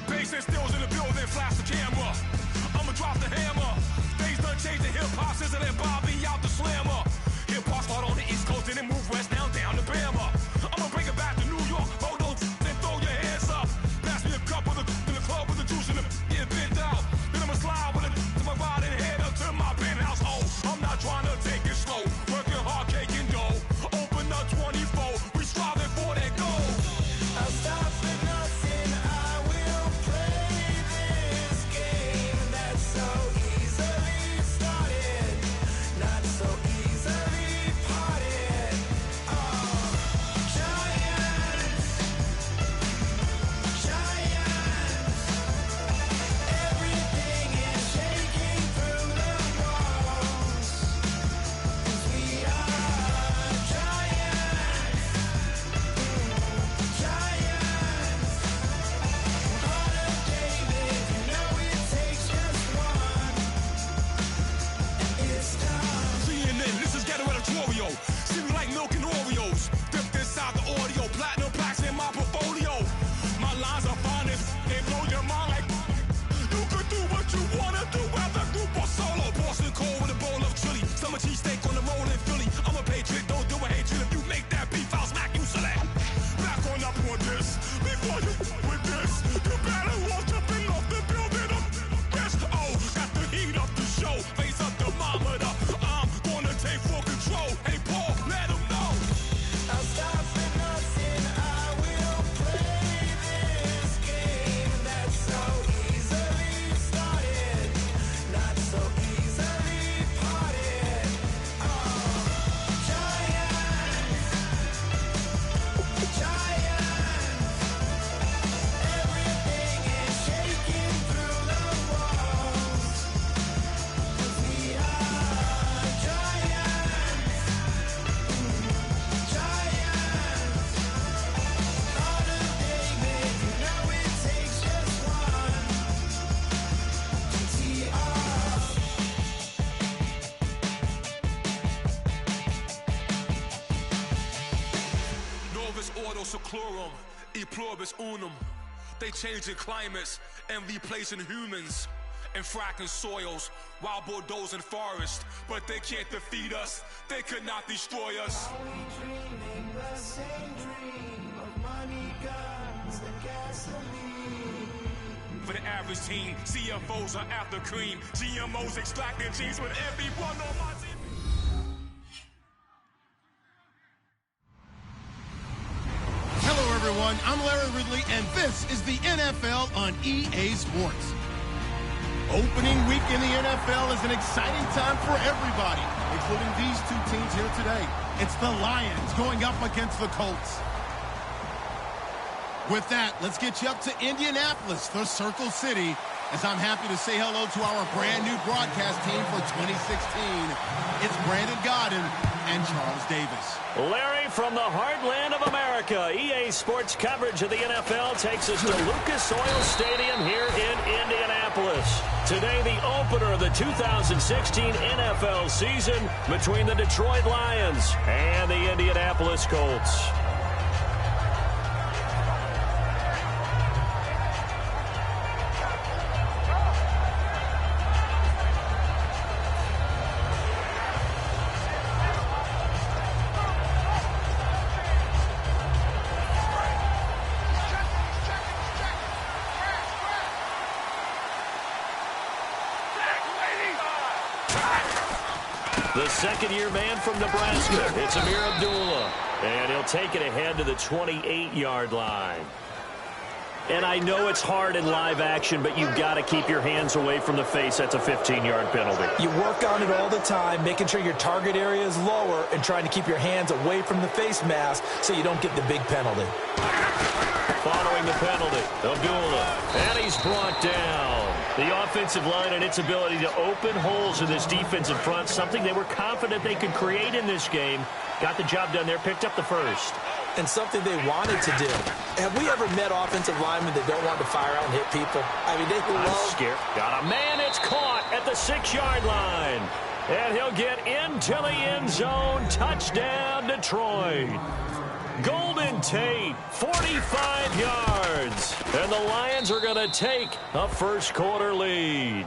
Bass and stills in the building, flash the camera. I'ma drop the hammer. Things done changed the hip-hop, scissor and Bobby out the slammer. Hip-hop start on the East Coast, then it move west, down to Bama. I'ma bring it back to New York, hold on, then throw your hands up. Pass me a cup with in the club with the juice in the get bent out. Then I'ma slide with it to my ride and head up to my penthouse. Oh, I'm not trying to take it slow, working hard, caking dough. Open up 24, we striving for that goal. I'll stop for nothing, I will play this game that's so easily started, not so easily parted. Giants, everything is shaking through the walls, 'cause we are giants. Heart of David, you know it takes just one, and it's time. CNN, this is ghetto editorial. See me like milk and Oreos. Dipped inside the audio, platinum plaques in my portfolio. My lines are finest, they blow your mind like you could do what you wanna do, whether group or solo. Boston cold with a bowl of chili, summer cheesesteak on the roll in Philly. I'm a patriot, don't do a hatred. If you make that beef, I'll smack you silly. Back on up on this, before you with this, you better walk jumping off the building up. Best, oh, got the heat up the show, face up the thermometer. I'm gonna take full control. Hey Paul, let him know. I'll stop for nothing, I will play this game that's so easily started, not so easily parted. Giants, everything is shaking through the walls, 'cause we are giants. Heart of David, you know it takes just one. GTR. Novus ordo seclorum, e pluribus unum. They changing climates and replacing humans and fracking soils, wild bulldozing forests, but they can't defeat us. They could not destroy us. Are we dreaming the same dream of money, guns, and gasoline? For the average team, CFOs are after cream. GMOs extracting genes with everyone on my team. Hello, everyone. I'm Larry Ridley, and this is the NFL on EA Sports. Opening week in the NFL is an exciting time for everybody, including these two teams here today. It's the Lions going up against the Colts. With that, let's get you up to Indianapolis, the Circle City, as I'm happy to say hello to our brand new broadcast team for 2016. It's Brandon Godden and Charles Davis. Larry, from the heartland of America, EA Sports coverage of the NFL takes us to Lucas Oil Stadium here in Indianapolis. Today, the opener of the 2016 NFL season between the Detroit Lions and the Indianapolis Colts. The second-year man from Nebraska, it's Amir Abdullah. And he'll take it ahead to the 28-yard line. And I know it's hard in live action, but you've got to keep your hands away from the face. That's a 15-yard penalty. You work on it all the time, making sure your target area is lower and trying to keep your hands away from the face mask so you don't get the big penalty. Following the penalty, Abdullah, and he's brought down. The offensive line and its ability to open holes in this defensive front, something they were confident they could create in this game. Got the job done there, picked up the first. And something they wanted to do. Have we ever met offensive linemen that don't want to fire out and hit people? I mean, they love... Scared. Got a man, it's caught at the 6-yard line. And he'll get into the end zone. Touchdown, Detroit. Golden Tate, 45 yards. And the Lions are going to take a first quarter lead.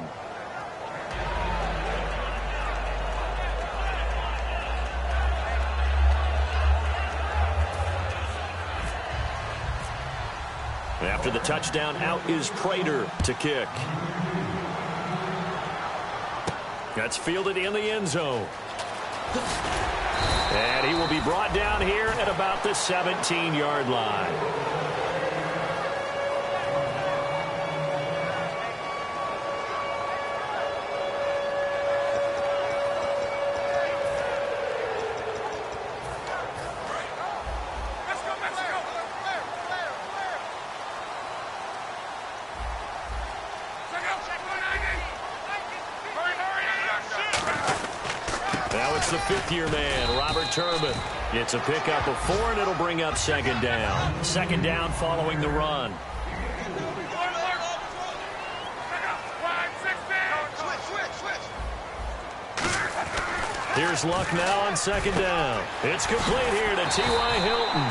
After the touchdown, out is Prater to kick. That's fielded in the end zone. And he will be brought down here at about the 17-yard line. Now it's the fifth-year man, Robert Turbin. It's a pickup of 4, and it'll bring up second down. Second down following the run. Here's Luck now on second down. It's complete here to T.Y. Hilton.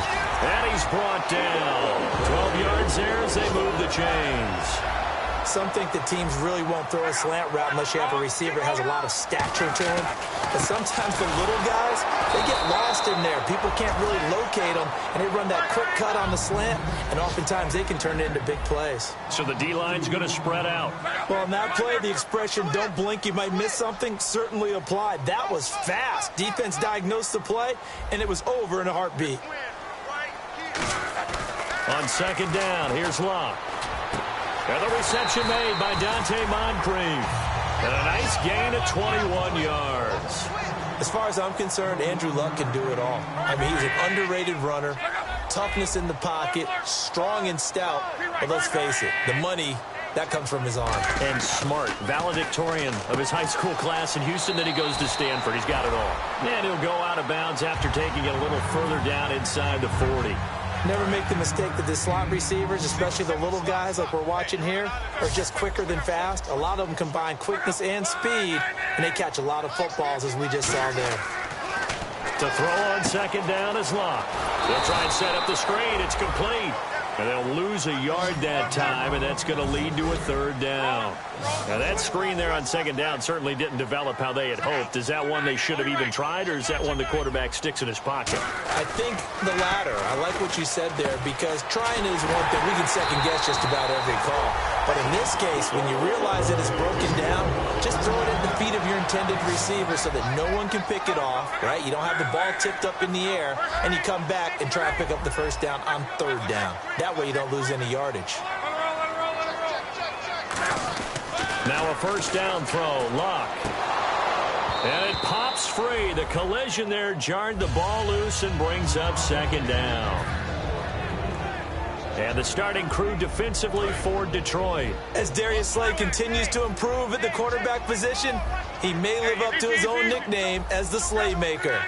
And he's brought down. 12 yards there as they move the chains. Some think that teams really won't throw a slant route unless you have a receiver that has a lot of stature to him. But sometimes the little guys, they get lost in there. People can't really locate them, and they run that quick cut on the slant, and oftentimes they can turn it into big plays. So the D-line's going to spread out. Well, in that play, the expression, don't blink, you might miss something, certainly applied. That was fast. Defense diagnosed the play, and it was over in a heartbeat. On second down, here's Locke. And the reception made by Dante Moncrief. And a nice gain of 21 yards. As far as I'm concerned, Andrew Luck can do it all. I mean, he's an underrated runner, toughness in the pocket, strong and stout. But let's face it, the money, that comes from his arm. And smart, valedictorian of his high school class in Houston. Then he goes to Stanford. He's got it all. And he'll go out of bounds after taking it a little further down inside the 40. Never make the mistake that the slot receivers, especially the little guys like we're watching here, are just quicker than fast. A lot of them combine quickness and speed, and they catch a lot of footballs, as we just saw there. To throw on second down is Locke. They'll try and set up the screen. It's complete. And they'll lose a yard that time, and that's going to lead to a third down. Now, that screen there on second down certainly didn't develop how they had hoped. Is that one they should have even tried, or is that one the quarterback sticks in his pocket? I think the latter. I like what you said there, because trying is one thing. We can second-guess just about every call. But in this case, when you realize it is broken down, just throw it at the feet of your intended receiver so that no one can pick it off, right? You don't have the ball tipped up in the air, and you come back and try to pick up the first down on third down. That way you don't lose any yardage. Now a first down throw, Locke. And it pops free. The collision there jarred the ball loose and brings up second down. And the starting crew defensively for Detroit. As Darius Slay continues to improve at the quarterback position, he may live up to his own nickname as the Slaymaker.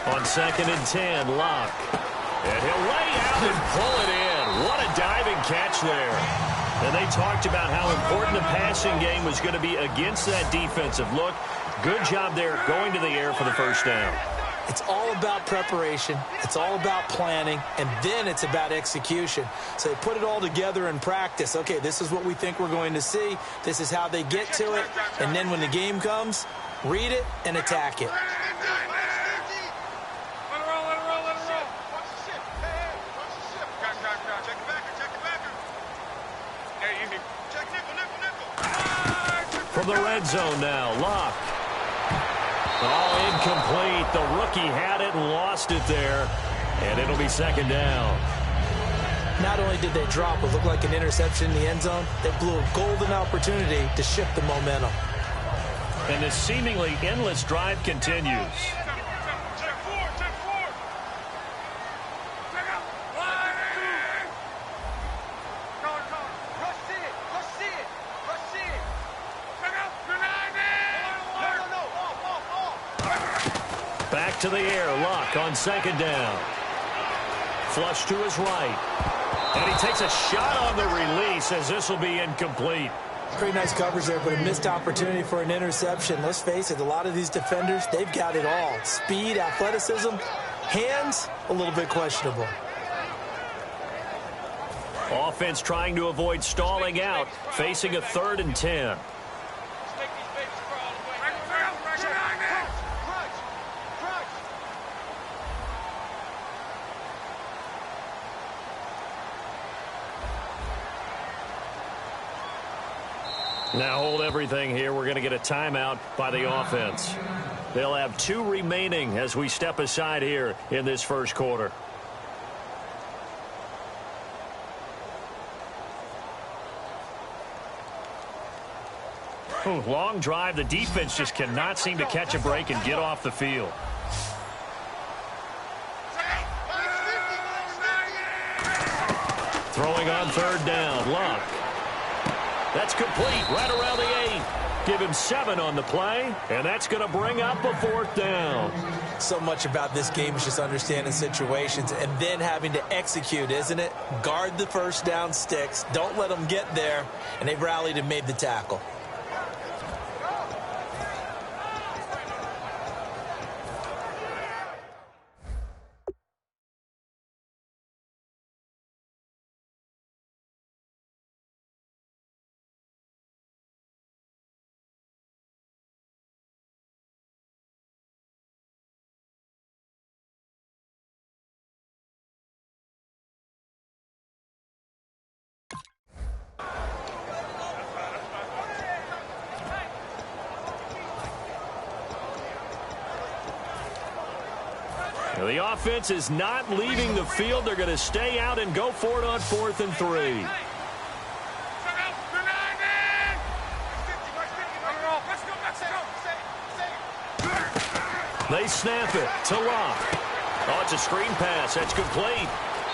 On second and 10, Locke. And he'll lay out and pull it in. What a diving catch there. And they talked about how important the passing game was going to be against that defensive look. Good job there going to the air for the first down. It's all about preparation. It's all about planning. And then it's about execution. So they put it all together in practice. Okay, this is what we think we're going to see. This is how they get to it. And then when the game comes, read it and attack it. From the red zone now, Locke. All incomplete. The rookie had it and lost it there. And it'll be second down. Not only did they drop what looked like an interception in the end zone, they blew a golden opportunity to shift the momentum. And this seemingly endless drive continues. Back to the air, Luck on second down. Flush to his right. And he takes a shot on the release as this will be incomplete. Pretty nice coverage there, but a missed opportunity for an interception. Let's face it, a lot of these defenders, they've got it all. Speed, athleticism, hands, a little bit questionable. Offense trying to avoid stalling out, facing a 3rd and 10. Now hold everything here. We're going to get a timeout by the offense. They'll have 2 remaining as we step aside here in this first quarter. Long drive. The defense just cannot seem to catch a break and get off the field. Throwing on 3rd down. Luck. That's complete right around the 8. Give him 7 on the play, and that's going to bring up a 4th down. So much about this game is just understanding situations and then having to execute, isn't it? Guard the first down sticks. Don't let them get there, and they've rallied and made the tackle. The offense is not leaving the field. They're going to stay out and go for it on 4th and 3. They snap it to Locke. Oh, it's a screen pass. That's complete.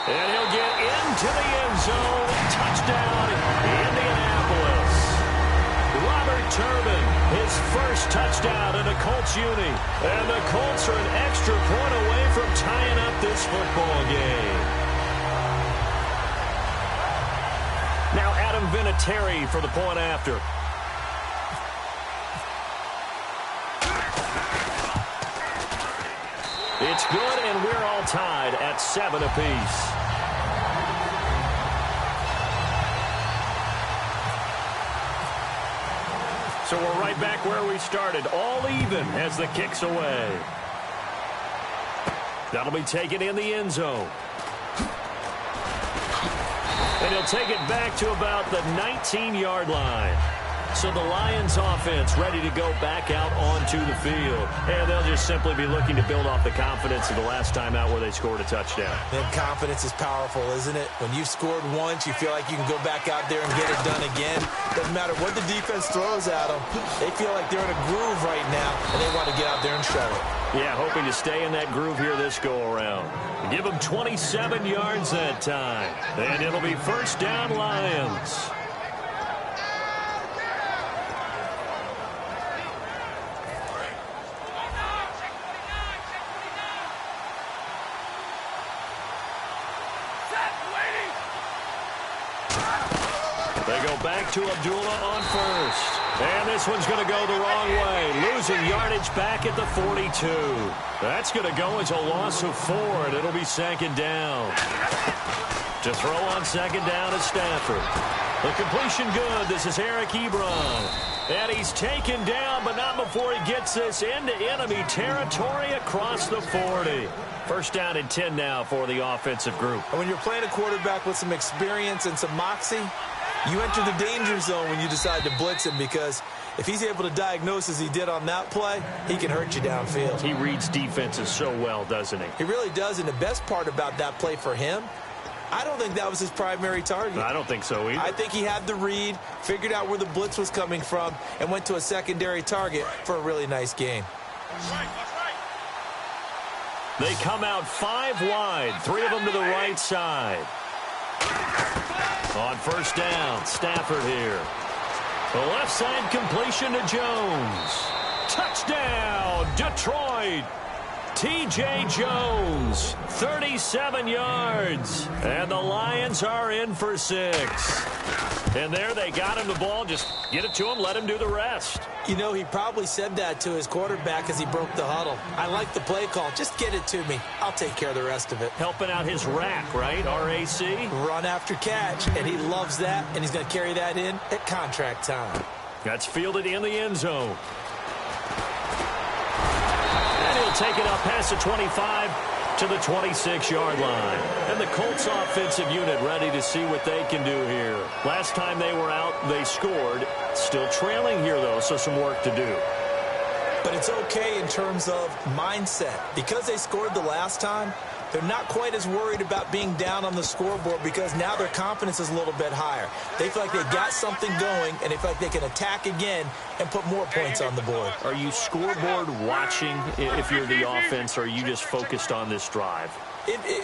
And he'll get into the end zone. Touchdown, Indianapolis. Robert Turbin, his first touchdown in a Colts uni. And the Colts are an extra point away from tying up this football game. Now Adam Vinatieri for the point after. It's good, and we're all tied at 7 apiece. So we're right back where we started, all even as the kick's away. That'll be taken in the end zone. And he'll take it back to about the 19-yard line. So the Lions offense ready to go back out onto the field. And they'll just simply be looking to build off the confidence of the last time out where they scored a touchdown. Then confidence is powerful, isn't it? When you've scored once, you feel like you can go back out there and get it done again. Doesn't matter what the defense throws at them. They feel like they're in a groove right now, and they want to get out there and show it. Yeah, hoping to stay in that groove here this go-around. Give them 27 yards that time. And it'll be first down, Lions. They go back to Abdullah on first. And this one's going to go the wrong way. Losing yardage back at the 42. That's going to go as a loss of 4, and it'll be second down. To throw on second down is Stafford. The completion good. This is Eric Ebron. And he's taken down, but not before he gets this into enemy territory across the 40. First down and 10 now for the offensive group. And when you're playing a quarterback with some experience and some moxie, you enter the danger zone when you decide to blitz him, because if he's able to diagnose as he did on that play, he can hurt you downfield. He reads defenses so well, doesn't he? He really does, and the best part about that play for him, I don't think that was his primary target. I don't think so either. I think he had the read, figured out where the blitz was coming from, and went to a secondary target for a really nice gain. They come out 5 wide, 3 of them to the right side. On first down, Stafford here. The left side completion to Jones. Touchdown, Detroit. T.J. Jones, 37 yards. And the Lions are in for 6. And there they got him the ball. Just get it to him, let him do the rest. You know, he probably said that to his quarterback as he broke the huddle. I like the play call. Just get it to me. I'll take care of the rest of it. Helping out his rack, right? R-A-C? Run after catch, and he loves that, and he's going to carry that in at contract time. That's fielded in the end zone. And he'll take it up past the 25 to the 26-yard line. And the Colts offensive unit ready to see what they can do here. Last time they were out, they scored. Still trailing here, though, so some work to do. But it's okay in terms of mindset. Because they scored the last time, they're not quite as worried about being down on the scoreboard because now their confidence is a little bit higher. They feel like they got something going, and they feel like they can attack again and put more points on the board. Are you scoreboard watching if you're the offense, or are you just focused on this drive?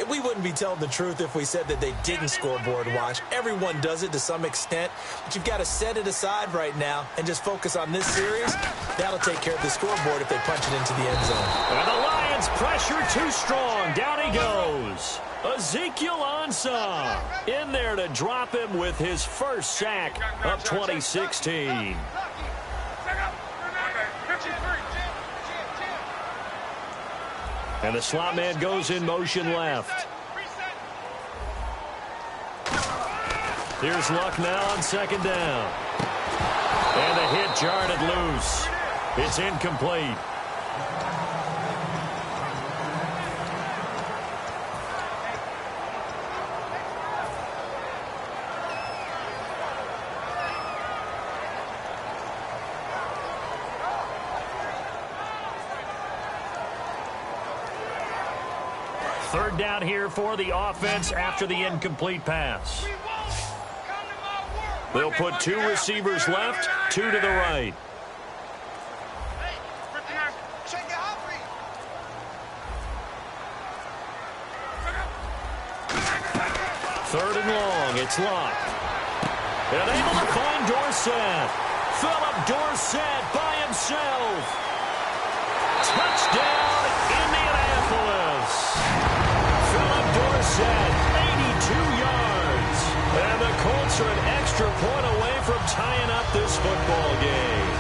We wouldn't be telling the truth if we said that they didn't scoreboard watch. Everyone does it to some extent, but you've got to set it aside right now and just focus on this series. That'll take care of the scoreboard if they punch it into the end zone. And the Lions pressure too strong. Down he goes. Ezekiel Ansah in there to drop him with his first sack of 2016. And the slot man goes in motion left. Here's Luck now on second down. And the hit jarred it loose. It's incomplete. Third down here for the offense after the incomplete pass. They'll put 2 receivers left, 2 to the right. Third and long, it's Luck. And able to find Dorsett. Philip Dorsett by himself. Touchdown, Indianapolis. Philip Dorsett, 82 yards. And the Colts are an extra point away from tying up this football game.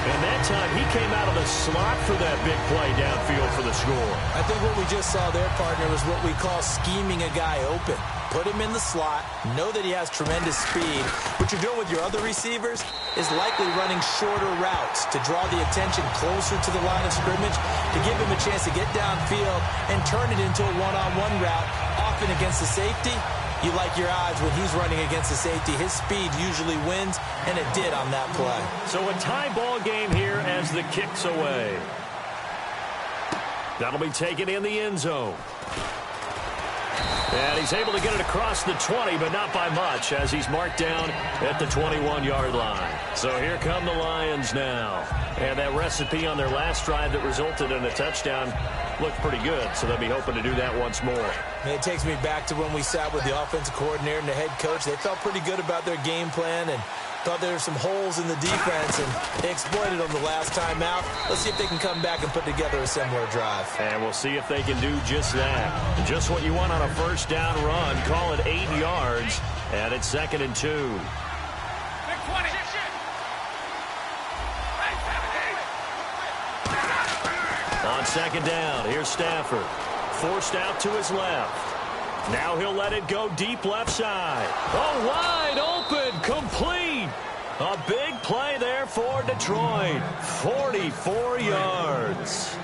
And that time, he came out of the slot for that big play downfield for the score. I think what we just saw there, partner, was what we call scheming a guy open. Put him in the slot, know that he has tremendous speed. What you're doing with your other receivers is likely running shorter routes to draw the attention closer to the line of scrimmage, to give him a chance to get downfield and turn it into a one-on-one route, often against the safety. You like your odds when he's running against the safety. His speed usually wins, and it did on that play. So a tie ball game here as the kick's away. That'll be taken in the end zone. And he's able to get it across the 20, but not by much, as he's marked down at the 21-yard line. So here come the Lions now. And that recipe on their last drive that resulted in a touchdown looked pretty good, so they'll be hoping to do that once more. And it takes me back to when we sat with the offensive coordinator and the head coach. They felt pretty good about their game plan and thought there were some holes in the defense, and they exploited them the last time out. Let's see if they can come back and put together a similar drive. And we'll see if they can do just that. Just what you want on a first down run. Call it 8 yards, and it's 2nd and 2. On second down, here's Stafford. Forced out to his left. Now he'll let it go deep left side. Oh, wide open, complete. A big play there for Detroit. 44 yards.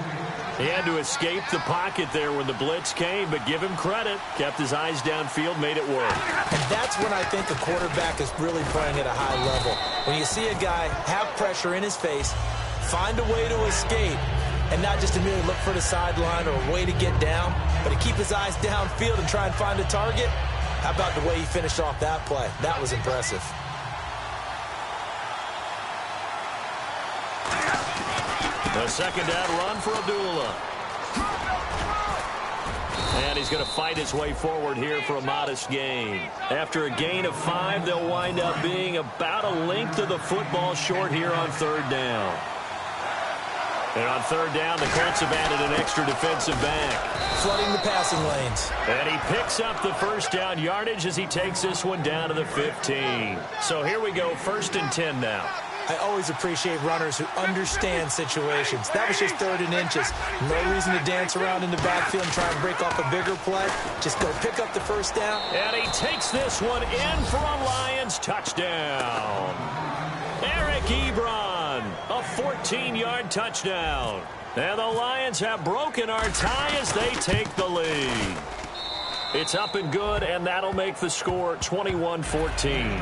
He had to escape the pocket there when the blitz came, but give him credit. Kept his eyes downfield, made it work. And that's when I think a quarterback is really playing at a high level. When you see a guy have pressure in his face, find a way to escape, and not just immediately look for the sideline or a way to get down, but to keep his eyes downfield and try and find a target. How about the way he finished off that play? That was impressive. A second down run for Abdullah. And he's going to fight his way forward here for a modest gain. After a gain of 5, they'll wind up being about a length of the football short here on third down. And on third down, the Colts have added an extra defensive back. Flooding the passing lanes. And he picks up the first down yardage as he takes this one down to the 15. So here we go, 1st and 10 now. I always appreciate runners who understand situations. That was just 3rd and inches. No reason to dance around in the backfield and try and break off a bigger play. Just go pick up the first down. And he takes this one in for a Lions touchdown. Eric Ebron, a 14-yard touchdown. And the Lions have broken our tie as they take the lead. It's up and good, and that'll make the score 21-14.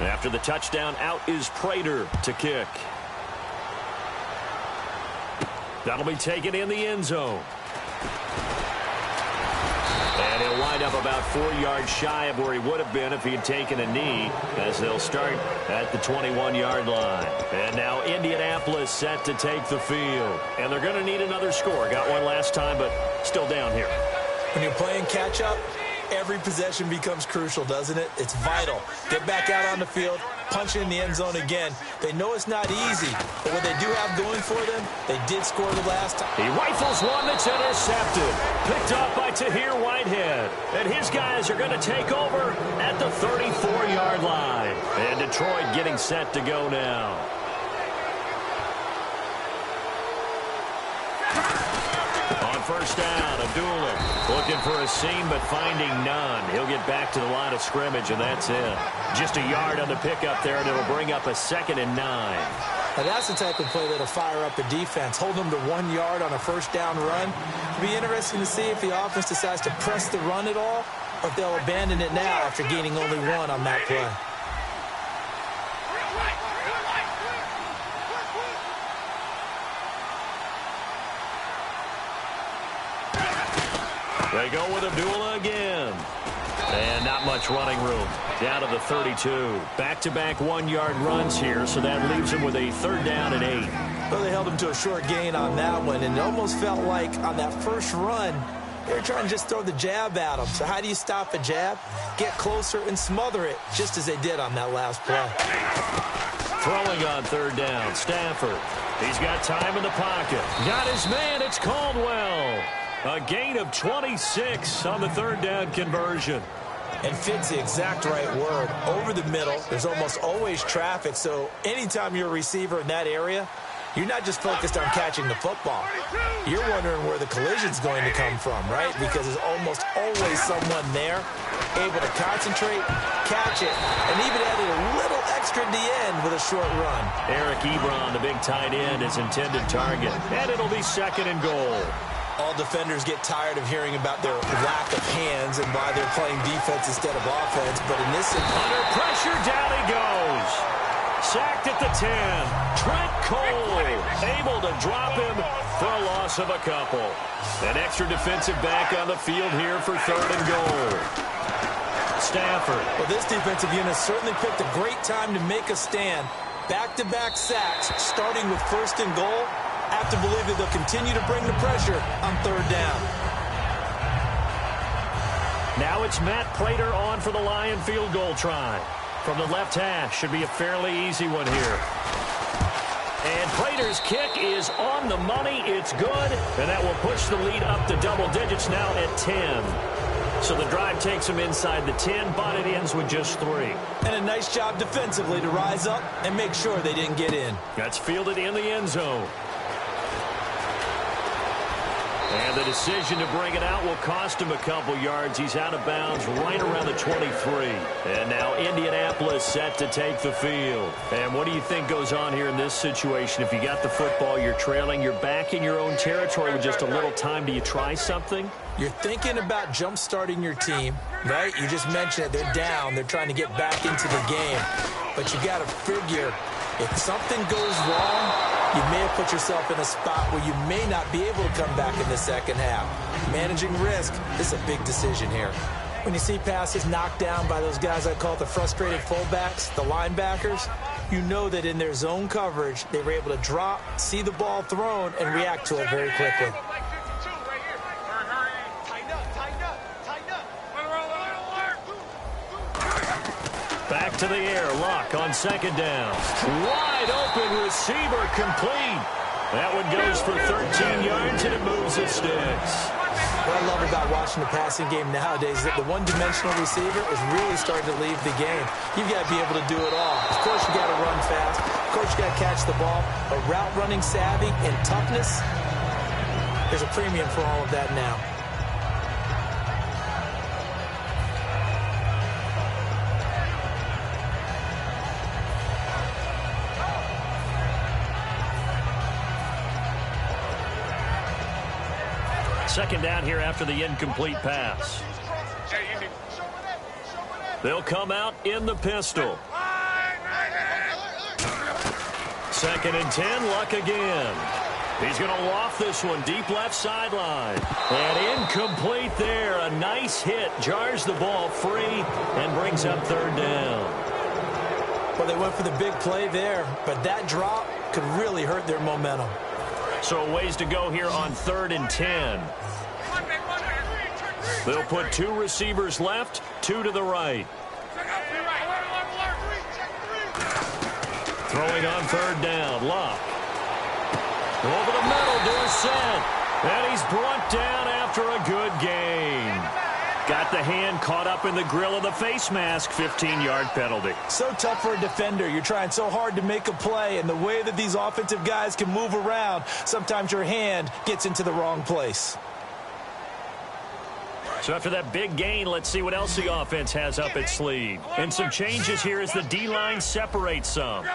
After the touchdown, out is Prater to kick. That'll be taken in the end zone. And he'll wind up about 4 yards shy of where he would have been if he had taken a knee, as they'll start at the 21-yard line. And now Indianapolis set to take the field. And they're going to need another score. Got one last time, but still down here. When you're playing catch-up, every possession becomes crucial, doesn't it? It's vital. Get back out on the field, punch it in the end zone again. They know it's not easy, but what they do have going for them, they did score the last time. He rifles one that's intercepted. Picked up by Tahir Whitehead. And his guys are going to take over at the 34-yard line. And Detroit getting set to go now. On first down, Abdullah looking for a seam but finding none. He'll get back to the line of scrimmage, and that's it. Just a yard on the pickup there, and it'll bring up a 2nd and 9. Now that's the type of play that'll fire up a defense. Hold them to 1 yard on a first down run. It'll be interesting to see if the offense decides to press the run at all, or if they'll abandon it now after gaining only 1 on that play. They go with Abdullah again. And not much running room. Down to the 32. Back-to-back 1-yard runs here, so that leaves them with a 3rd down and 8. Well, they held him to a short gain on that one, and it almost felt like on that first run, they were trying to just throw the jab at him. So how do you stop a jab? Get closer and smother it, just as they did on that last play. Throwing on 3rd down, Stafford. He's got time in the pocket. Got his man, it's Caldwell. A gain of 26 on the 3rd down conversion. And fit's the exact right word. Over the middle, there's almost always traffic, so anytime you're a receiver in that area, you're not just focused on catching the football. You're wondering where the collision's going to come from, right? Because there's almost always someone there able to concentrate, catch it, and even added a little extra at the end with a short run. Eric Ebron, the big tight end, is intended target. And it'll be 2nd and goal. All defenders get tired of hearing about their lack of hands and why they're playing defense instead of offense. But in this... Under pressure, down he goes. Sacked at the 10. Trent Cole able to drop him for a loss of a couple. An extra defensive back on the field here for 3rd and goal. Stafford. Well, this defensive unit certainly picked a great time to make a stand. Back-to-back sacks, starting with 1st and goal. I have to believe that they'll continue to bring the pressure on 3rd down. Now it's Matt Prater on for the Lion field goal try. From the left hash, should be a fairly easy one here. And Prater's kick is on the money. It's good, and that will push the lead up to double digits now at 10. So the drive takes them inside the 10, but it ends with just 3. And a nice job defensively to rise up and make sure they didn't get in. That's fielded in the end zone. And the decision to bring it out will cost him a couple yards. He's out of bounds right around the 23. And now Indianapolis set to take the field. And what do you think goes on here in this situation? If you got the football, you're trailing, you're back in your own territory with just a little time. Do you try something? You're thinking about jump-starting your team, right? You just mentioned it. They're down. They're trying to get back into the game. But you got to figure, if something goes wrong, you may have put yourself in a spot where you may not be able to come back in the second half. Managing risk is a big decision here. When you see passes knocked down by those guys I call the frustrated fullbacks, the linebackers, you know that in their zone coverage, they were able to drop, see the ball thrown, and react to it very quickly. Back to the air. Luck on second down. Wide open receiver complete. That one goes for 13 yards, and it moves the sticks. What I love about watching the passing game nowadays is that the one-dimensional receiver is really starting to leave the game. You've got to be able to do it all. Of course, you got to run fast. Of course, you got to catch the ball. But route running savvy and toughness, there's a premium for all of that now. Second down here after the incomplete pass. They'll come out in the pistol. Second and 10, Luck again. He's going to loft this one deep left sideline. And incomplete there. A nice hit. Jars the ball free and brings up third down. Well, they went for the big play there, but that drop could really hurt their momentum. So a ways to go here on third and 10. They'll put two receivers left, two to the right. Throwing on third down, Luck. Over the middle to Ascent. And he's brought down after a good gain. Got the hand caught up in the grill of the face mask, 15-yard penalty. So tough for a defender. You're trying so hard to make a play, and the way that these offensive guys can move around, sometimes your hand gets into the wrong place. So after that big gain, let's see what else the offense has up its sleeve. And some changes here as the D-line separates some.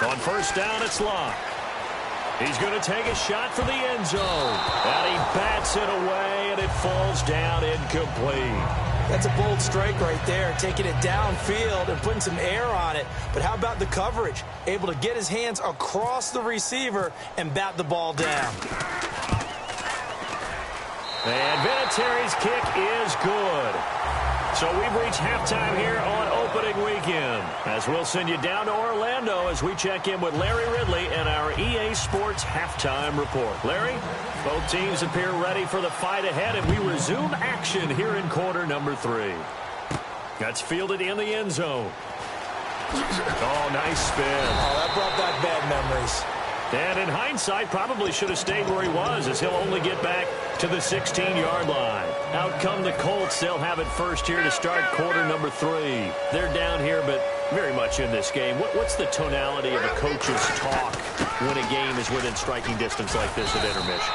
On first down, it's Luck. He's going to take a shot for the end zone. And he bats it away, and it falls down incomplete. That's a bold strike right there, taking it downfield and putting some air on it. But how about the coverage? Able to get his hands across the receiver and bat the ball down. And Vinatieri's kick is good. So we've reached halftime here on opening weekend, as we'll send you down to Orlando as we check in with Larry Ridley and our EA Sports halftime report. Larry, both teams appear ready for the fight ahead, and we resume action here in quarter number 3. That's fielded in the end zone. Oh, nice spin. Oh, that brought back bad memories. And in hindsight, probably should have stayed where he was, as he'll only get back to the 16-yard line. Out come the Colts. They'll have it first here to start quarter number 3. They're down here, but very much in this game. What's the tonality of a coach's talk when a game is within striking distance like this at intermission?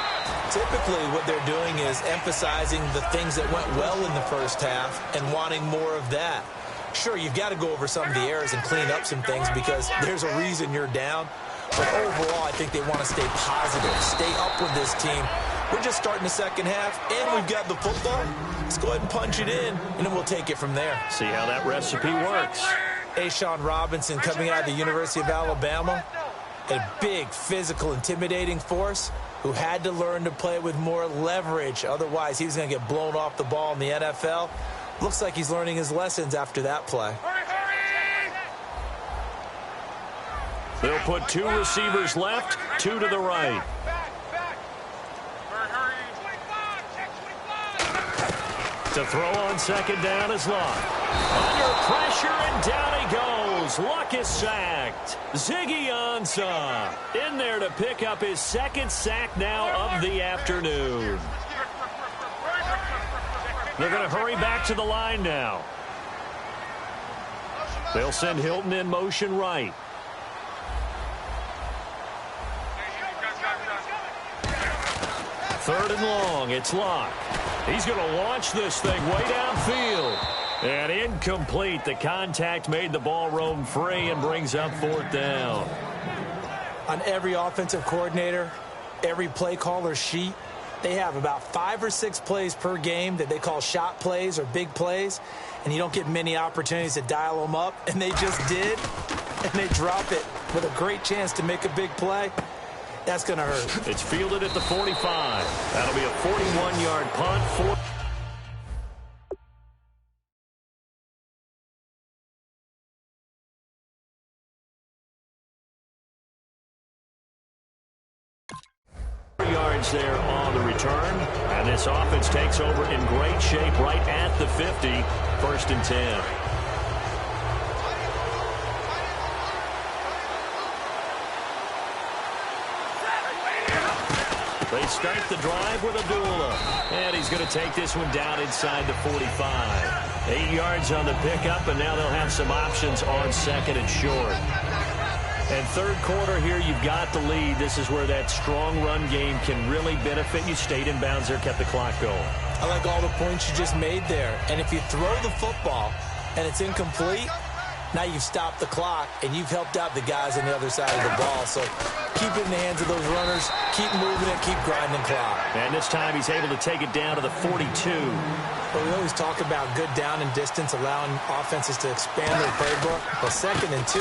Typically, what they're doing is emphasizing the things that went well in the first half and wanting more of that. Sure, you've got to go over some of the errors and clean up some things because there's a reason you're down. But overall, I think they want to stay positive, stay up with this team. We're just starting the second half, and we've got the football. Let's go ahead and punch it in, and then we'll take it from there. See how that recipe works. Ashawn Robinson coming out of the University of Alabama, a big, physical, intimidating force who had to learn to play with more leverage. Otherwise, he was going to get blown off the ball in the NFL. Looks like he's learning his lessons after that play. They'll put two receivers left, two to the right. To throw on second down is Luck. Under pressure, and down he goes. Luck is sacked. Ziggy Ansah in there to pick up his second sack now of the afternoon. They're going to hurry back to the line now. They'll send Hilton in motion right. Third and long, it's Luck. He's going to launch this thing way downfield. And incomplete. The contact made the ball roam free and brings up fourth down. On every offensive coordinator, every play caller sheet, they have about 5 or 6 plays per game that they call shot plays or big plays, and you don't get many opportunities to dial them up, and they just did, and they drop it with a great chance to make a big play. That's going to hurt. It's fielded at the 45. That'll be a 41-yard punt. yards there on the return. And this offense takes over in great shape right at the 50. 1st and 10. They start the drive with Abdullah. And he's going to take this one down inside the 45. 8 yards on the pickup, and now they'll have some options on 2nd and short. And 3rd quarter here, you've got the lead. This is where that strong run game can really benefit you. Stayed in bounds there, kept the clock going. I like all the points you just made there. And if you throw the football and it's incomplete, now you've stopped the clock and you've helped out the guys on the other side of the ball. So keep it in the hands of those runners. Keep moving it. Keep grinding clock. And this time he's able to take it down to the 42. But we always talk about good down and distance, allowing offenses to expand their playbook. Well, 2nd and 2,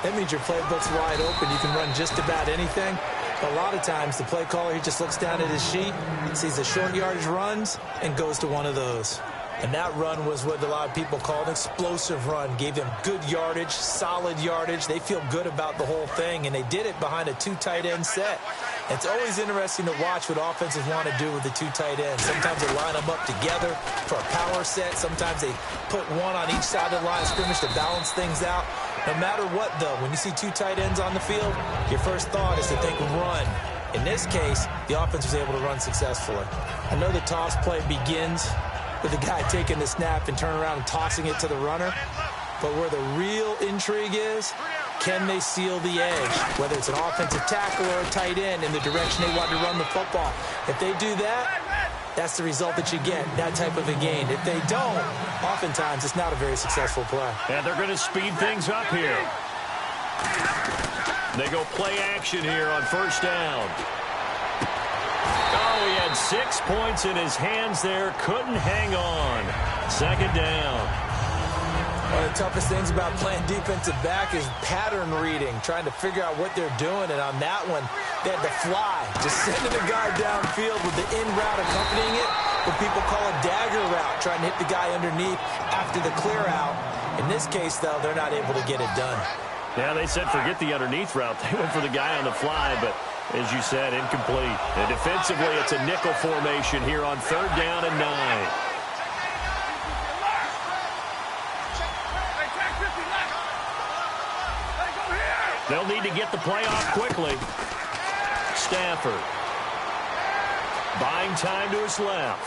that means your playbook's wide open. You can run just about anything. But a lot of times the play caller, he just looks down at his sheet, sees the short yardage runs, and goes to one of those. And that run was what a lot of people call an explosive run. Gave them good yardage, solid yardage. They feel good about the whole thing, and they did it behind a 2 tight end set. It's always interesting to watch what offenses want to do with the 2 tight ends. Sometimes they line them up together for a power set. Sometimes they put one on each side of the line of scrimmage to balance things out. No matter what, though, when you see 2 tight ends on the field, your first thought is to think run. In this case, the offense was able to run successfully. I know the toss play begins with the guy taking the snap and turning around and tossing it to the runner. But where the real intrigue is, can they seal the edge? Whether it's an offensive tackle or a tight end in the direction they want to run the football. If they do that, that's the result that you get, that type of a gain. If they don't, oftentimes it's not a very successful play. And they're going to speed things up here. They go play action here on 1st down. Oh, he had 6 points in his hands there. Couldn't hang on. 2nd down. One of the toughest things about playing defensive back is pattern reading, trying to figure out what they're doing. And on that one, they had to fly, just sending a guy downfield with the in route accompanying it, what people call a dagger route, trying to hit the guy underneath after the clear out. In this case, though, they're not able to get it done. Yeah, they said forget the underneath route. They went for the guy on the fly, but as you said, incomplete. And defensively, it's a nickel formation here on 3rd down and 9. They'll need to get the play off quickly. Stafford. Buying time to his left.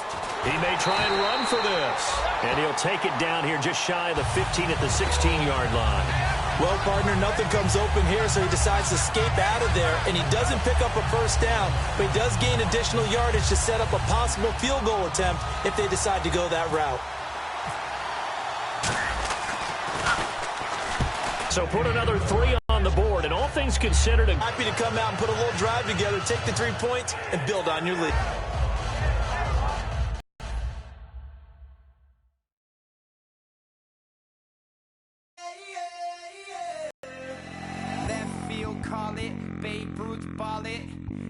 He may try and run for this. And he'll take it down here just shy of the 15 at the 16-yard line. Well, partner, nothing comes open here, so he decides to escape out of there, and he doesn't pick up a 1st down, but he does gain additional yardage to set up a possible field goal attempt if they decide to go that route. So put another 3 on the board, and all things considered, Happy to come out and put a little drive together, take the 3 points, and build on your lead. Call it, Babe Ruth ball it.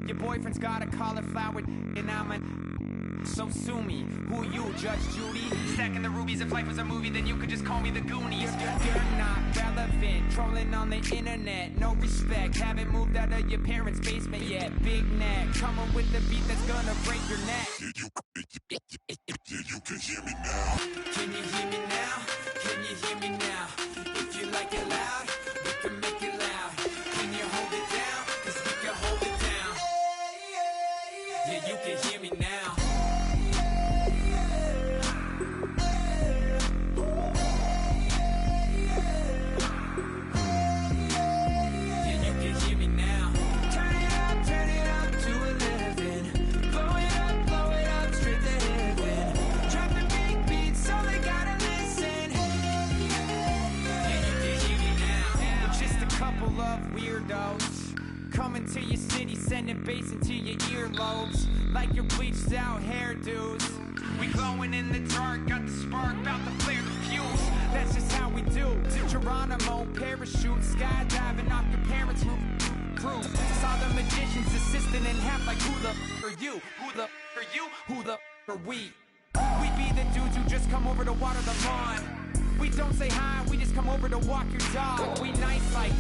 Your boyfriend's got a cauliflower and I'm a... So sue me, who you, Judge Judy? Stacking the rubies, if life was a movie, then you could just call me the Goonies. You're not relevant, trolling on the internet, no respect. Haven't moved out of your parents' basement yet. Big neck, coming with the beat that's gonna break your neck. You can hear me now. Can you hear me now? Can you hear me now? If you like it loud, we can make it loud. Can you hold it down? 'Cause we can hold it down. Yeah, you can hear me now. Yeah, you can hear me now. Turn it up to 11. Blow it up straight to heaven. Drop the big beats so they gotta listen. Yeah, you can hear me now. We're just a couple of weirdos coming to your city, sending bass into your earlobes like your bleached out hairdos. We glowing in the dark, got the spark, about to flare the fuse. That's just how we do. To Geronimo, parachute, skydiving off your parents' roof. Crew saw the magician's assistant in half, like who the are you? Who the are you? Who the are we? We be the dudes who just come over to water the lawn. We don't say hi, we just come over to walk your dog. We nice like